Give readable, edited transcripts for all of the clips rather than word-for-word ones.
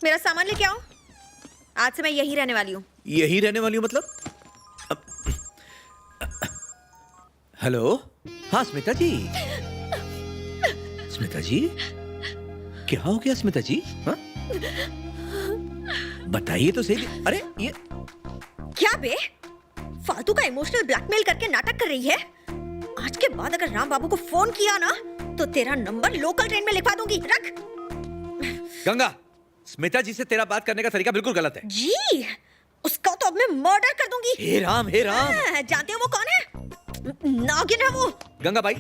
मेरा सामान लेके आओ। आज से मैं यहीं रहने वाली हूँ। यहीं रहने वाली हूँ मतलब? हेलो, हाँ स्मिता जी। स्मिता जी, क्या हो गया स्मिता जी? हाँ? बताइए तो सही। अरे ये क्या बे? फालतू का इमोशनल ब्लैकमेल करके नाटक कर रही है। आज के बाद अगर राम बाबू को फोन किया ना तो तेरा नंबर लोकल ट्रेन में लिखवा दूंगी। रख। गंगा, स्मिता जी से तेरा बात करने का तरीका बिल्कुल गलत है। जी, उसका तो अब मैं मर्डर कर दूंगी। हे राम, हे राम। जानते हो वो कौन है? नागिन है वो। गंगा भाई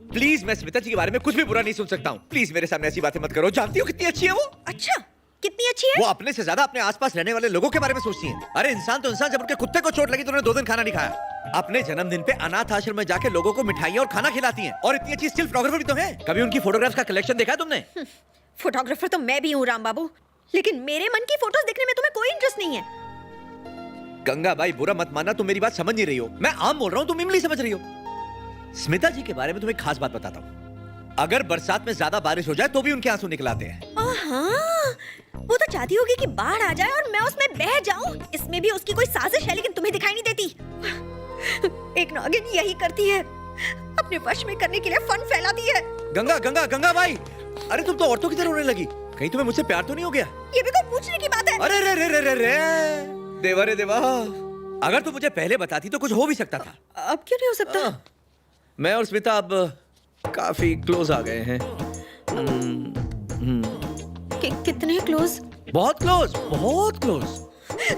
प्लीज, मैं स्मिता जी के बारे में कुछ भी बुरा नहीं सुन सकता हूँ। प्लीज मेरे सामने ऐसी बातें मत करो। जानती हो कितनी अच्छी है वो? अच्छा, कितनी अच्छी है? वो अपने से ज्यादा अपने आसपास रहने वाले लोगों के बारे में सोचती है। अरे इंसान तो इंसान, जब उनके कुत्ते को चोट लगी तो उन्होंने 2 दिन खाना नहीं खाया। अपने जन्मदिन पे अनाथ आश्रम में जाके लोगों को मिठाइयाँ और खाना खिलाती हैं। और इतनी अच्छी स्टिल फोटोग्राफर भी तो है। कभी उनकी फोटोग्राफ्स का कलेक्शन देखा है तुमने? फोटोग्राफर तो मैं भी हूँ राम बाबू, लेकिन मेरे मन की फोटोज देखने में तुम्हें कोई इंटरेस्ट नहीं है। गंगा भाई बुरा मत मानना, तुम मेरी बात समझ नहीं रही हो। मैं आम बोल रहा हूँ, तुम इमली समझ रही हो। स्मिता जी के बारे में तुम्हें एक खास बात बताता हूँ। अगर बरसात में ज्यादा बारिश हो जाए तो भी उनके आंसू निकल आते हैं। वो तो चाहती होगी कि बाढ़ आ जाए और मैं उसमें बह जाऊं। इसमें भी उसकी कोई साजिश है, लेकिन तुम्हें दिखाई नहीं देती। एक नागिन यही करती है, अपने वश में करने के लिए फन फैलाती है। गंगा गंगा गंगा भाई, अरे तुम तो औरतों की तरह रोने लगी। कहीं तुम्हें मुझसे प्यार तो नहीं हो गया? ये भी कोई पूछने की बात है? अरे रे रे रे रे रे देवा रे देवा, अगर तुम मुझे पहले बताती तो कुछ हो भी सकता था। अब क्यों नहीं हो सकता? मैं और स्मिता अब काफी क्लोज आ गए हैं। कितने क्लोज? बहुत क्लोज, बहुत क्लोज।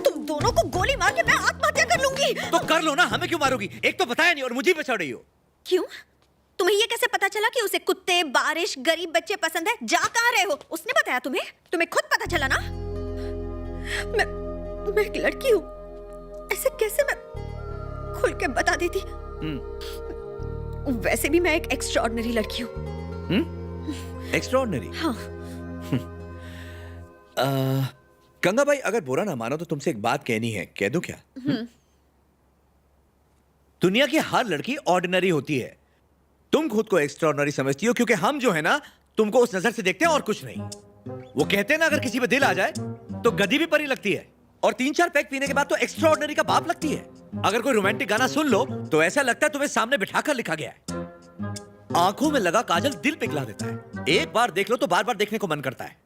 तुम दोनों को गोली मार के मैं आत्महत्या कर लूंगी। तो कर लो ना, हमें क्यों मारोगी? एक तो बताया नहीं और मुझे पे चढ़ रही हो। क्यों? तुम्हें ये कैसे पता चला कि उसे कुत्ते, बारिश, गरीब बच्चे पसंद है? जा कहाँ रहे हो? उसने बताया तुम्हें? तुम्हें खुद पता चला ना? मैं एक लड़की हूँ, ऐसे कैसे मैं खुल के बता देती? वैसे भी मैं एक एक्स्ट्राऑर्डिनरी लड़की हूँ। एक्स्ट्राऑर्डिनरी? हाँ। गंगा भाई अगर बुरा ना मानो तो तुमसे एक बात कहनी है, कह दूं क्या? दुनिया की हर लड़की ऑर्डिनरी होती है। तुम खुद को एक्स्ट्राऑर्डिनरी समझती हो क्योंकि हम जो है ना तुमको उस नजर से देखते हैं और कुछ नहीं। वो कहते हैं ना, अगर किसी पे दिल आ जाए तो गधी भी परी लगती है, और 3-4 पैक पीने के बाद तो एक्स्ट्राऑर्डिनरी का बाप लगती है। अगर कोई रोमांटिक गाना सुन लो तो ऐसा लगता है तुम्हें सामने बिठाकर लिखा गया है। आंखों में लगा काजल दिल पिघला देता है। एक बार देख लो तो बार बार देखने को मन करता है।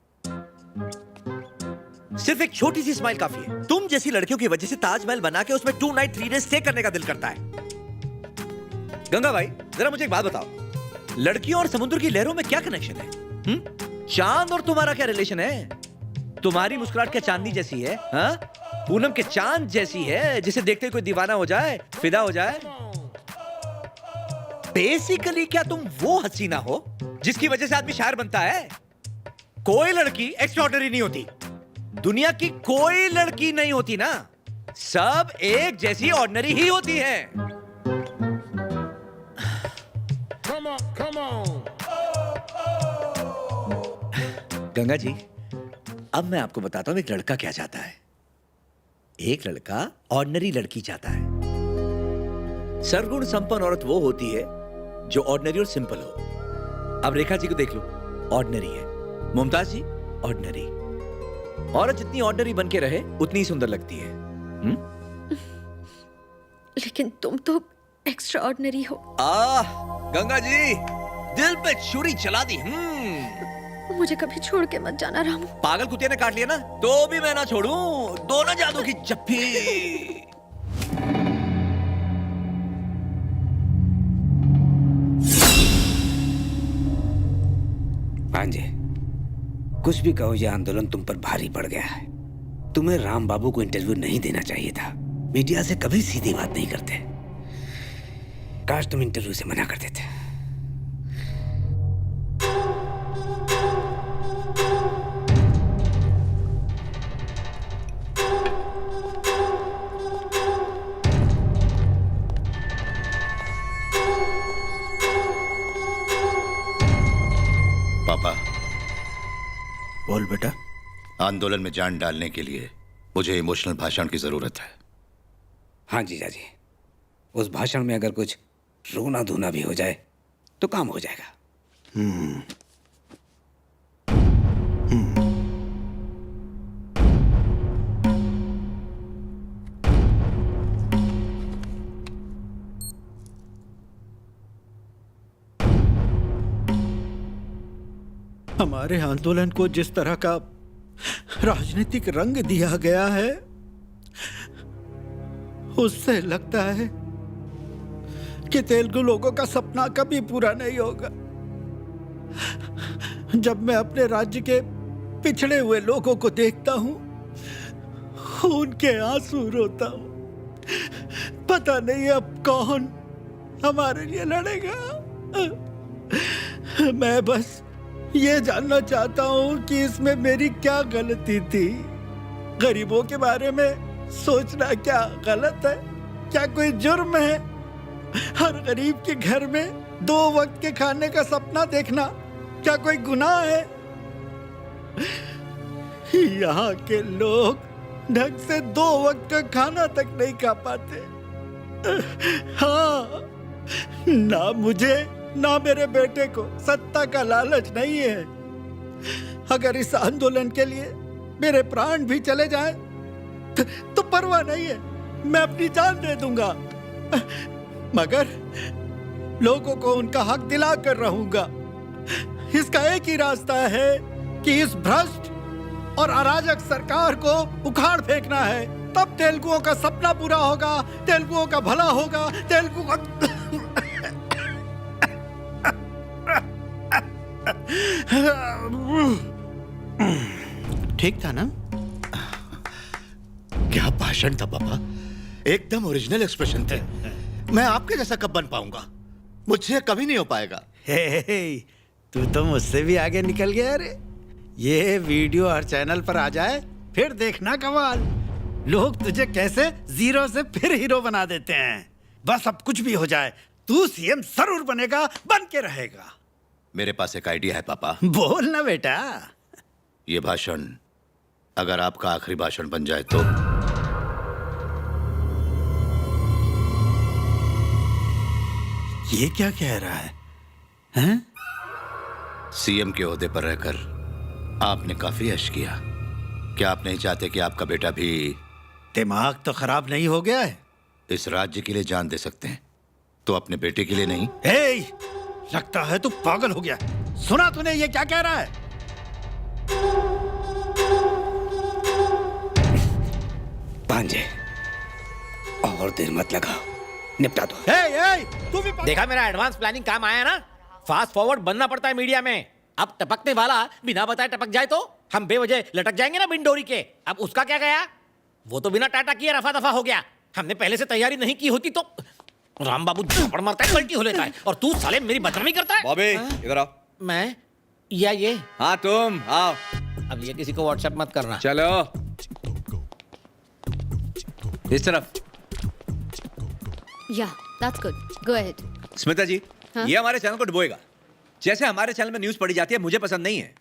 सिर्फ एक छोटी सी स्माइल काफी है। तुम जैसी लड़कियों की वजह से ताजमहल बना के उसमें 2 नाइट 3 डे स्टे करने का दिल करता है। गंगा भाई जरा मुझे एक बात बताओ, लड़कियों और समुद्र की लहरों में क्या कनेक्शन है? चांद और तुम्हारा क्या रिलेशन है? तुम्हारी मुस्कुराहट क्या चांदनी जैसी है? हाँ? पूनम के चांद जैसी है जिसे देखते कोई दीवाना हो जाए, फिदा हो जाए। बेसिकली क्या तुम वो हसीना हो जिसकी वजह से आदमी शायर बनता है? कोई लड़की एक्स्ट्राऑर्डिनरी नहीं होती। दुनिया की कोई लड़की नहीं होती ना, सब एक जैसी ऑर्डिनरी ही होती है। Come on. गंगा जी, अब मैं आपको बताता हूं एक लड़का क्या चाहता है। एक लड़का ऑर्डिनरी लड़की चाहता है। सरगुण संपन्न औरत वो होती है जो ऑर्डिनरी और सिंपल हो। अब रेखा जी को देख लो, ऑर्डिनरी है। मुमताज जी ऑर्डिनरी। औरत जितनी ऑर्डिनरी बन के रहे उतनी ही सुंदर लगती है। लेकिन तुम तो एक्स्ट्राऑर्डिनरी हो। गंगा जी, दिल पे छुरी चला दी। मुझे कभी छोड़ के मत जाना रामू। पागल कुत्ते ने काट लिया ना तो भी मैं ना छोड़ूं। दोनों जादू की जप्पी। भांजे, कुछ भी कहो, यह आंदोलन तुम पर भारी पड़ गया है। तुम्हें राम बाबू को इंटरव्यू नहीं देना चाहिए था। मीडिया से कभी सीधी बात नहीं करते। काश तुम इंटरव्यू से मना कर देते। पापा, बोल बेटा। आंदोलन में जान डालने के लिए मुझे इमोशनल भाषण की जरूरत है। हाँ जीजा जी, उस भाषण में अगर कुछ रोना धोना भी हो जाए तो काम हो जाएगा। हमारे आंदोलन को जिस तरह का राजनीतिक रंग दिया गया है, उससे लगता है कि तेलुगु लोगों का सपना कभी पूरा नहीं होगा। जब मैं अपने राज्य के पिछड़े हुए लोगों को देखता हूं, उनके आंसू रोता हूं। पता नहीं अब कौन हमारे लिए लड़ेगा। मैं बस ये जानना चाहता हूं कि इसमें मेरी क्या गलती थी। गरीबों के बारे में सोचना क्या गलत है? क्या कोई जुर्म है? हर गरीब के घर में 2 वक्त के खाने का सपना देखना क्या कोई गुनाह है? यहाँ के लोग ढंग से 2 वक्त का खाना तक नहीं खा पाते। हाँ, ना मुझे ना मेरे बेटे को सत्ता का लालच नहीं है। अगर इस आंदोलन के लिए मेरे प्राण भी चले जाएं, तो परवाह नहीं है, मैं अपनी जान दे दूंगा। मगर लोगों को उनका हक दिला कर रहूंगा। इसका एक ही रास्ता है कि इस भ्रष्ट और अराजक सरकार को उखाड़ फेंकना है। तब तेलुगुओं का सपना पूरा होगा, तेलुगुओं का भला होगा, तेलुगु का ठीक था ना? क्या भाषण था पापा, एकदम ओरिजिनल एक्सप्रेशन थे। मैं आपके जैसा कब बन पाऊंगा? मुझसे कभी नहीं हो पाएगा। हे, तू तो मुझसे भी आगे निकल गया रे। ये वीडियो हर चैनल पर आ जाए, फिर देखना कमाल। लोग तुझे कैसे जीरो से फिर हीरो बना देते हैं। बस अब कुछ भी हो जाए, तू सीएम जरूर बनेगा, बन के रहेगा। मेरे पास एक आइडिया है पापा। बोल ना बेटा। ये भाषण अगर आपका आखिरी भाषण बन जाए तो? ये क्या कह रहा है? हैं? सीएम के ओहदे पर रहकर आपने काफी यश किया। क्या आप नहीं चाहते कि आपका बेटा भी दिमाग तो खराब नहीं हो गया है? इस राज्य के लिए जान दे सकते हैं, तो अपने बेटे के लिए नहीं? हे, लगता है तू पागल हो गया। सुना तूने ये क्या कह रहा है? भांजे, और देर मत लगाओ, निपटा दो। तू भी देखा मेरा एडवांस प्लानिंग काम आया ना? फास्ट फॉरवर्ड बनना पड़ता है मीडिया में। अब टपकने वाला बिना बताए टपक जाए तो हम बेवजह लटक जाएंगे ना बिन डोरी के। अब उसका क्या गया? वो तो बिना टाटा किए रफा दफा हो गया। हमने पहले से तैयारी नहीं की होती तो राम बाबू झपड़ मारता है, पलटी हो लेता है, और तू साले मेरी बदनामी करता है। बॉबी इधर आओ। मैं या ये? हाँ तुम आओ। अब ये किसी को व्हाट्सएप मत करना। चलो इस तरफ। Yeah, that's good. Go ahead. Smita जी, हाँ? ये हमारे चैनल को डुबोएगा। जैसे हमारे चैनल में न्यूज पढ़ी जाती है, मुझे पसंद नहीं है।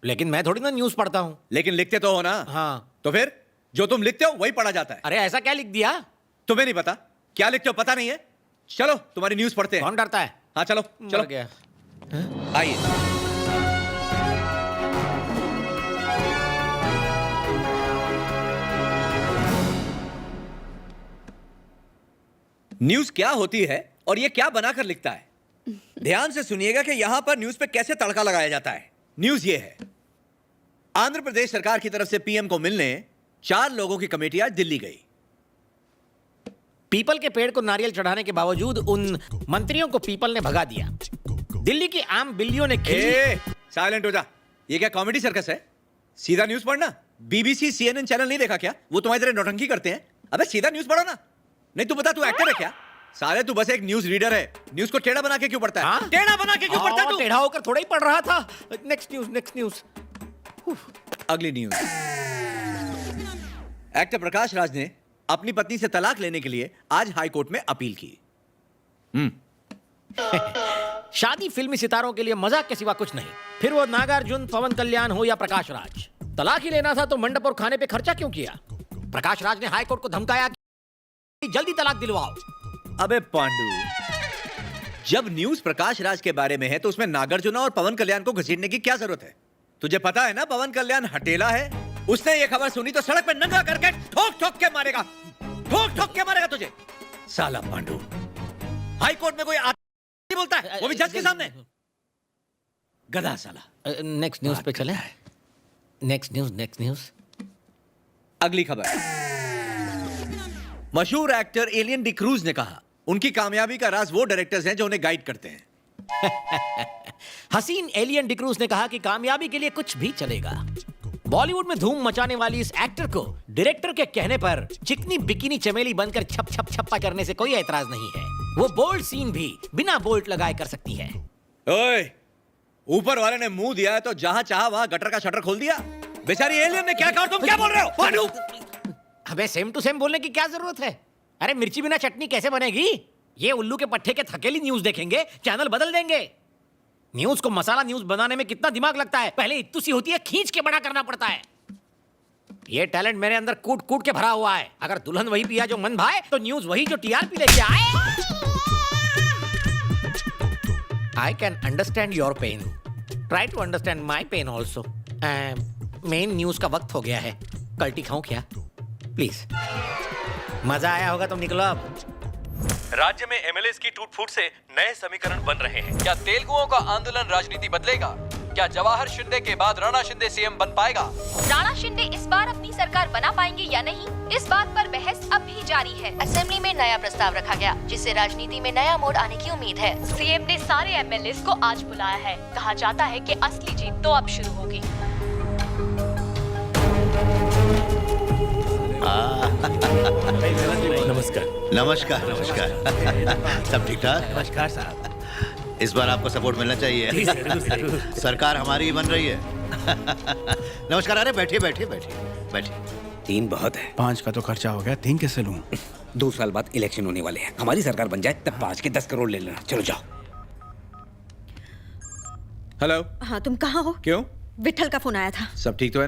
लेकिन मैं थोड़ी ना न्यूज पढ़ता हूँ। लेकिन लिखते तो हो ना? हाँ। तो फिर जो तुम लिखते हो वही पढ़ा जाता है। अरे ऐसा क्या लिख दिया? तुम्हें नहीं पता क्या लिखते हो? पता नहीं है? चलो तुम्हारी न्यूज पढ़ते हैं। कौन डरता है? हाँ चलो मर चलो गया। आइए। न्यूज क्या होती है और ये क्या बनाकर लिखता है? ध्यान से सुनिएगा कि यहां पर न्यूज पे कैसे तड़का लगाया जाता है। न्यूज ये है, आंध्र प्रदेश सरकार की तरफ से पीएम को मिलने 4 लोगों की कमेटी आज दिल्ली गई। पीपल के पेड़ को नारियल चढ़ाने के बावजूद उन मंत्रियों को पीपल ने भगा दिया। दिल्ली की आम बिल्लियों ने साइलेंट हो जा। ये क्या कॉमेडी सर्कस है? सीधा न्यूज पढ़ना। बीबीसी सीएनएन चैनल नहीं देखा क्या? वो तुम्हारी तरह नौटंकी करते हैं। अबे सीधा न्यूज पढ़ो ना। नहीं तू बता, तू एक्टर है क्या? साले तू बस एक न्यूज रीडर है। न्यूज को टेढ़ा बना के क्यों पढ़ता है? हाँ? टेढ़ा बना के क्यों पढ़ता है तू? टेढ़ा होकर थोड़ा ही पढ़ रहा था। Next news, next news. अगली न्यूज। एक्टर प्रकाश राज ने अपनी पत्नी से तलाक लेने के लिए आज हाई कोर्ट में अपील की। शादी फिल्मी सितारों के लिए मजाक के सिवा कुछ नहीं। फिर वो नागार्जुन, पवन कल्याण हो या प्रकाश राज। तलाक ही लेना था तो मंडप और खाने पे खर्चा क्यों किया? प्रकाश राज ने हाई कोर्ट को धमकाया कि जल्दी तलाक दिलवाओ। अबे पांडु, जब न्यूज प्रकाश राज के बारे में है तो उसमें नागार्जुन और पवन कल्याण को घसीटने की क्या जरूरत है? तुझे पता है ना पवन कल्याण हटेला है। उसने ये खबर सुनी तो सड़क पे नंगा करके ठोक ठोक के मारेगा। ठोक ठोक के मारेगा तुझे। साला पांडु, हाई कोर्ट में कोई नहीं बोलता है, वो भी जज के सामने। गधा साला। नेक्स्ट न्यूज पे चले। Next news. अगली खबर। मशहूर एक्टर एलियन डिक्रूज ने कहा उनकी कामयाबी का राज वो डायरेक्टर्स हैं जो उन्हें गाइड करते हैं। हसीन एलियन डिक्रूज ने कहा कि कामयाबी के लिए कुछ भी चलेगा। बॉलीवुड में धूम मचाने वाली इस एक्टर को डायरेक्टर के कहने पर चिकनी बिकिनी चमेली बनकर छप छप छप्पा करने से कोई एतराज नहीं है। वो बोल्ड सीन भी बिना बोल्ट लगाए कर सकती है। ओए, ऊपर वाले ने मुंह दिया है तो जहां चाहा वहां गटर का शटर खोल दिया। बेचारी एलियन ने क्या कहा, तुम क्या बोल रहे हो? भानु! अबे सेम टू सेम बोलने की क्या जरूरत है? अरे मिर्ची बिना चटनी कैसे बनेगी? ये उल्लू के पट्टे के थकेली न्यूज देखेंगे, चैनल बदल देंगे। न्यूज को मसाला न्यूज बनाने में कितना दिमाग लगता है, पहले इत्तू सी होती है, खींच के बड़ा करना पड़ता है। ये टैलेंट मेरे अंदर कूट कूट के भरा हुआ है। अगर दुल्हन वही पिया जो मन भाए तो न्यूज वही जो टीआरपी लेके आए। I can understand your pain, try to understand my pain also. Main news का वक्त हो गया है, कल्टी खाऊं क्या? प्लीज, मजा आया होगा, तुम निकलो अब। राज्य में एमएलए की टूट फूट से नए समीकरण बन रहे हैं। क्या तेलुगुओं का आंदोलन राजनीति बदलेगा? क्या जवाहर शिंदे के बाद राणा शिंदे सीएम बन पाएगा? राणा शिंदे इस बार अपनी सरकार बना पाएंगे या नहीं, इस बात पर बहस अब भी जारी है। असेंबली में नया प्रस्ताव रखा गया जिससे राजनीति में नया मोड़ आने की उम्मीद है। सीएम ने सारे एमएलए को आज बुलाया है। कहा जाता है कि असली जीत तो अब शुरू होगी। नमस्कार। सब ठीक ठाक? नमस्कार साहब। इस बार आपको सपोर्ट मिलना चाहिए। सरकार हमारी ही बन रही है। नमस्कार। अरे बैठिए। 3 बहुत है। 5 का तो खर्चा हो गया, 3 कैसे लूं? 2 साल बाद इलेक्शन होने वाले हैं, हमारी सरकार बन जाए तब 5 के 10 करोड़ ले लेना। चलो जाओ। हेलो। हाँ, तुम कहाँ हो? क्यों? विठल का फोन आया था। सब ठीक तो है ना?